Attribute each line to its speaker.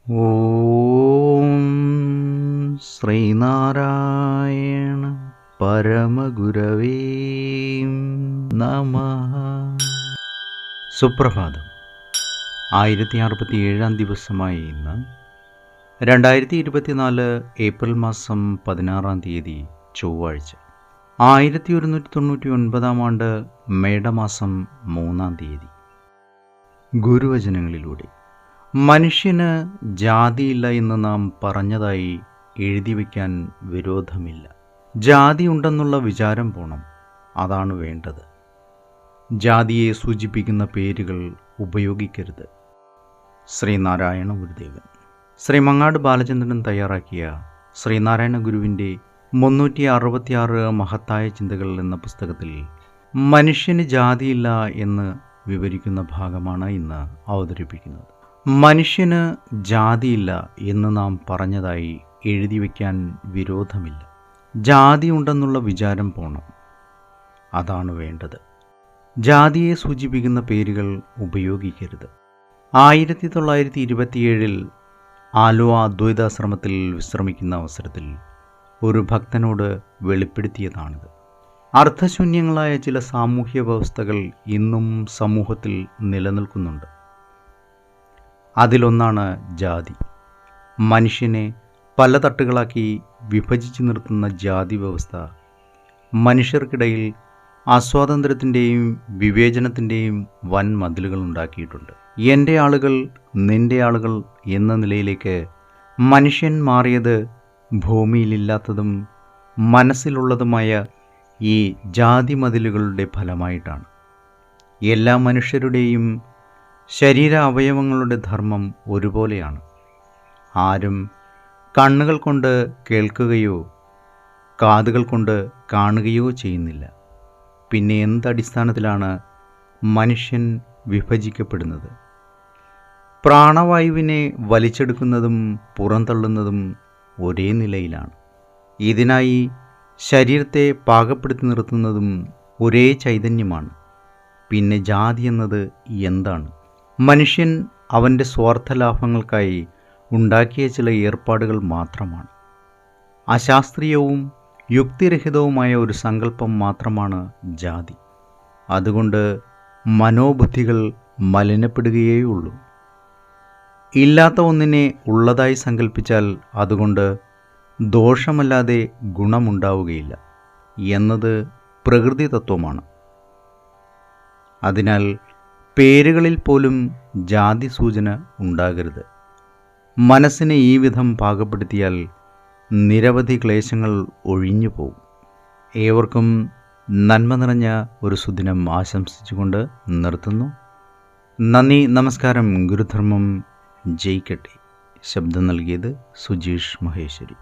Speaker 1: ഓം ശ്രീനാരായണ പരമഗുരവേ നമഃ. സുപ്രഭാതം. 1067 ദിവസമായി ഇന്ന് 2024 ഏപ്രിൽ മാസം 16 ചൊവ്വാഴ്ച. 1199 ആണ്ട് മേടമാസം 3 ഗുരുവചനങ്ങളിലൂടെ മനുഷ്യന് ജാതിയില്ല എന്ന് നാം പറഞ്ഞതായി എഴുതി വയ്ക്കാൻ വിരോധമില്ല. ജാതി ഉണ്ടെന്നുള്ള വിചാരം പോണം, അതാണ് വേണ്ടത്. ജാതിയെ സൂചിപ്പിക്കുന്ന പേരുകൾ ഉപയോഗിക്കരുത്. ശ്രീനാരായണ ഗുരുദേവൻ. ശ്രീ മങ്ങാട് ബാലചന്ദ്രൻ തയ്യാറാക്കിയ ശ്രീനാരായണ ഗുരുവിൻ്റെ 366 മഹത്തായ ചിന്തകൾ എന്ന പുസ്തകത്തിൽ മനുഷ്യന് ജാതിയില്ല എന്ന് വിവരിക്കുന്ന ഭാഗമാണ് ഇന്ന് അവതരിപ്പിക്കുന്നത്. മനുഷ്യന് ജാതിയില്ല എന്ന് നാം പറഞ്ഞതായി എഴുതി വയ്ക്കാൻ വിരോധമില്ല. ജാതി ഉണ്ടെന്നുള്ള വിചാരം പോണം, അതാണ് വേണ്ടത്. ജാതിയെ സൂചിപ്പിക്കുന്ന പേരുകൾ ഉപയോഗിക്കരുത്. 1927 ആലുവ അദ്വൈതാശ്രമത്തിൽ വിശ്രമിക്കുന്ന അവസരത്തിൽ ഒരു ഭക്തനോട് വെളിപ്പെടുത്തിയതാണിത്. അർത്ഥശൂന്യങ്ങളായ ചില സാമൂഹ്യ വ്യവസ്ഥകൾ ഇന്നും സമൂഹത്തിൽ നിലനിൽക്കുന്നുണ്ട്. അതിലൊന്നാണ് ജാതി. മനുഷ്യനെ പല തട്ടുകളാക്കി വിഭജിച്ചു നിർത്തുന്ന ജാതി വ്യവസ്ഥ മനുഷ്യർക്കിടയിൽ അസ്വാതന്ത്ര്യത്തിൻ്റെയും വിവേചനത്തിൻ്റെയും വൻ മതിലുകൾ ഉണ്ടാക്കിയിട്ടുണ്ട്. എൻ്റെ ആളുകൾ, നിൻ്റെ ആളുകൾ എന്ന നിലയിലേക്ക് മനുഷ്യൻ മാറിയത് ഭൂമിയിലില്ലാത്തതും മനസ്സിലുള്ളതുമായ ഈ ജാതി മതിലുകളുടെ ഫലമായിട്ടാണ്. എല്ലാ മനുഷ്യരുടെയും ശരീര അവയവങ്ങളുടെ ധർമ്മം ഒരുപോലെയാണ്. ആരും കണ്ണുകൾ കൊണ്ട് കേൾക്കുകയോ കാതുകൾ കൊണ്ട് കാണുകയോ ചെയ്യുന്നില്ല. പിന്നെ എന്തടിസ്ഥാനത്തിലാണ് മനുഷ്യൻ വിഭജിക്കപ്പെടുന്നത്? പ്രാണവായുവിനെ വലിച്ചെടുക്കുന്നതും പുറന്തള്ളുന്നതും ഒരേ നിലയിലാണ്. ഇതിനായി ശരീരത്തെ പാകപ്പെടുത്തി നിർത്തുന്നതും ഒരേ ചൈതന്യമാണ്. പിന്നെ ജാതി എന്നത് എന്താണ്? മനുഷ്യൻ അവൻ്റെ സ്വാർത്ഥലാഭങ്ങൾക്കായി ഉണ്ടാക്കിയ ചില ഏർപ്പാടുകൾ മാത്രമാണ്. അശാസ്ത്രീയവും യുക്തിരഹിതവുമായ ഒരു സങ്കല്പം മാത്രമാണ് ജാതി. അതുകൊണ്ട് മനോബുദ്ധികൾ മലിനപ്പെടുകയേയുള്ളൂ. ഇല്ലാത്ത ഒന്നിനെ ഉള്ളതായി സങ്കല്പിച്ചാൽ അതുകൊണ്ട് ദോഷമല്ലാതെ ഗുണമുണ്ടാവുകയില്ല എന്നത് പ്രകൃതി തത്വമാണ്. അതിനാൽ പേരുകളിൽ പോലും ജാതി സൂചന ഉണ്ടാകരുത്. മനസ്സിനെ ഈ വിധം പാകപ്പെടുത്തിയാൽ നിരവധി ക്ലേശങ്ങൾ ഒഴിഞ്ഞു പോകും. ഏവർക്കും നന്മ നിറഞ്ഞ ഒരു സുദിനം ആശംസിച്ചുകൊണ്ട് നിർത്തുന്നു. നന്ദി, നമസ്കാരം. ഗുരുധർമ്മം ജയിക്കട്ടെ. ശബ്ദം നൽകിയത് സുജീഷ് മഹേശ്വരി.